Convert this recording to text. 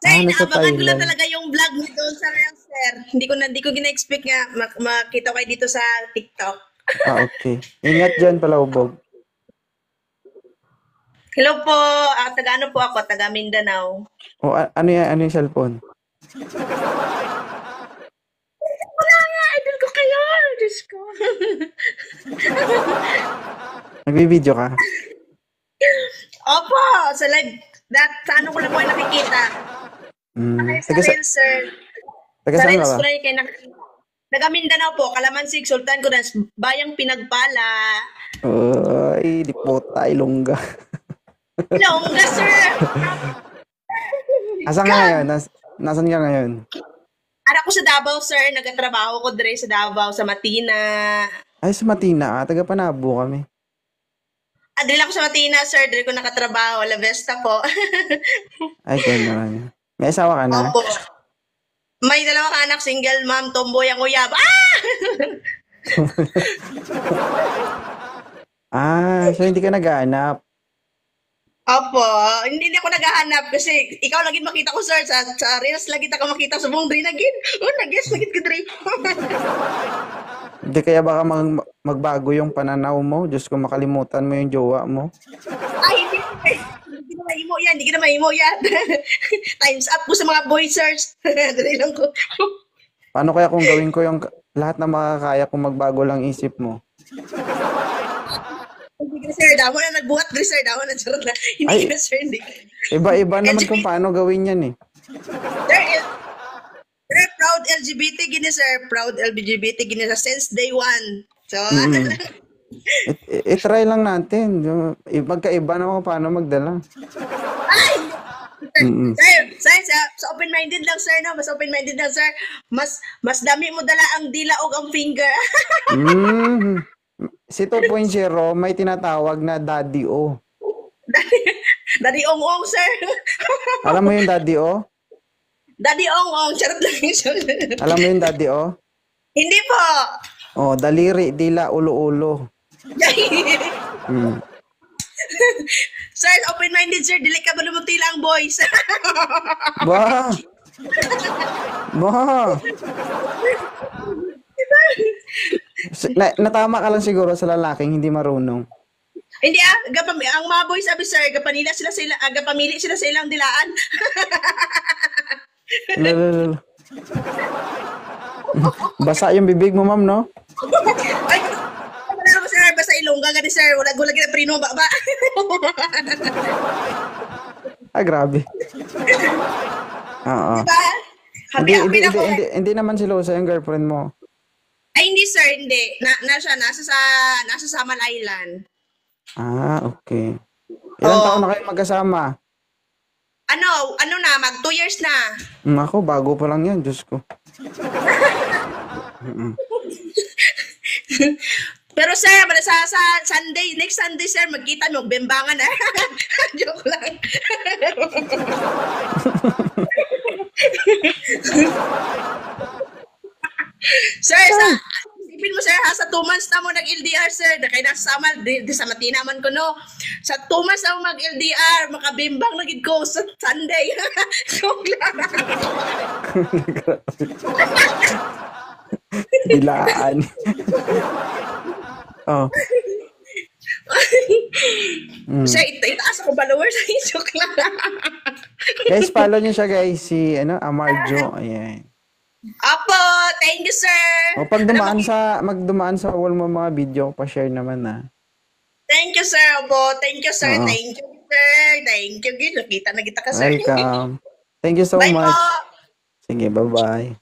Sir, Nasa inaabangan ko lang Thailand. talaga yung vlog mo doon sa Reels, sir. Hindi ko gina-expect nga makita ko kayo dito sa TikTok. Okay. Ingat dyan, Palawbog. Hello po, taga ano po ako, taga Mindanao. O, ano yan? Ano yung cellphone? Wala nga, idol ko kayo. Diyos ko. Nagbibideo ka? Opo, sa live, sa ano ko lang po kayo nakikita. Hmm. Sa Reels, sir. Taga Sa saan ka Reels ba? ko lang kayo nakikita. Taga Mindanao po, Kalamansig, Sultan Kudans, Bayang Pinagpala. Ay, di po tayo, Ilongga. Ilongga, sir. Asan ka God. ngayon? Nasaan ka ngayon? Anak ko sa Davao, sir. Nagatrabaho ko dire sa Davao, sa Matina. Ay, sa Matina ka. Taga Panabo kami. Adril ako sa Matina, sir. Dire ko nakatrabaho. La Vesta po. Ay, gano'n. May asawa ka na? Opo. May dalawang anak, single mom, tomboy ang uyab. Ah! So hindi ka naghahanap. Opo. Hindi ako naghahanap kasi ikaw lagi makita ko, sir. Sa Reels lagi ako makita sa buong Dre nagin. Oh, nag-guess lagi ka, Dre. Hindi kaya baka magbago yung pananaw mo. Diyos ko, makalimutan mo yung jowa mo. Ay, hindi. Hindi ko na mahimo yan. Hindi ko na mahimo yan. Time's up po sa mga boys, sirs. Dre lang ko. Paano kaya kung gawin ko yung lahat na makakaya kung magbago lang isip mo? Hindi ka, sir. Damo na nagbuhat, Dre, sir. Damo na, charot na. Hindi Ay, ka, sir. Hindi. iba-iba naman kung LGBT, paano gawin yan eh. sir, sir, proud LGBT gini, sir. Proud LGBT gini sa since day one. So, Mm. I-try lang natin. Magkaiba naman kung paano magdala. ay! Mm. Sir, sa open-minded lang, sir, no? Mas open-minded lang, sir. Mas dami mo dala ang dila o ang finger. Mm. Si 2.0 may tinatawag na Daddy O. Daddy ong-ong, sir. Alam mo yung Daddy O? Daddy ong-ong. Charot lang yun, sir. Alam mo yung Daddy O? Hindi po. Oh, daliri, dila, ulo-ulo. Mm. Sir, open-minded, sir. Dili ka ba lumutila ang boys? Ba! Ba! Natama ka lang siguro sa lalaking hindi marunong. Hindi ang mga boys sabi, sir, gapamili sila sa ilang dilaan. Lalo. Basa yung bibig mo, ma'am, no? Ay, wala naman, sir, basta ilongga ka ni sir. Wala gulag na prino ba? Ah, grabe. Oo. Diba? Hindi, Happy hindi, na hindi, ko. hindi, hindi naman si Losa yung girlfriend mo. Ay, hindi, sir, hindi. Nasa Samal Island. Okay. Ilan taon Oh, na kayo magkasama? ano na, mag 2 years na. Ako, bago pa lang yan, Diyos ko. Pero sir, sa Sunday, next Sunday, sir, magkita mo, bembangan na. Joke lang. Sir, isipin mo, sir, ha, sa 2 months na mo nag-LDR, sir, na kaya nasa Samal, di sa Matina man ko, no. Sa 2 months na mo mag-LDR, makabimbang na gid ko sa Sunday. Joke lang. Dilaan. Oh. Sir, itaas ako followers. Joke lang. Guys, follow niyo siya, guys. Si, Amarjo. Ayan. Apo, thank you, sir. O, pag Alam mo, magdumaan sa wall mo mga video, pa-share naman na. thank you, sir. Apo, thank you, sir. Oo. Thank you, sir. Thank you, Gid. Nakita na kita ka, sir. Welcome. Thank you so Bye po. much. Sige, bye-bye.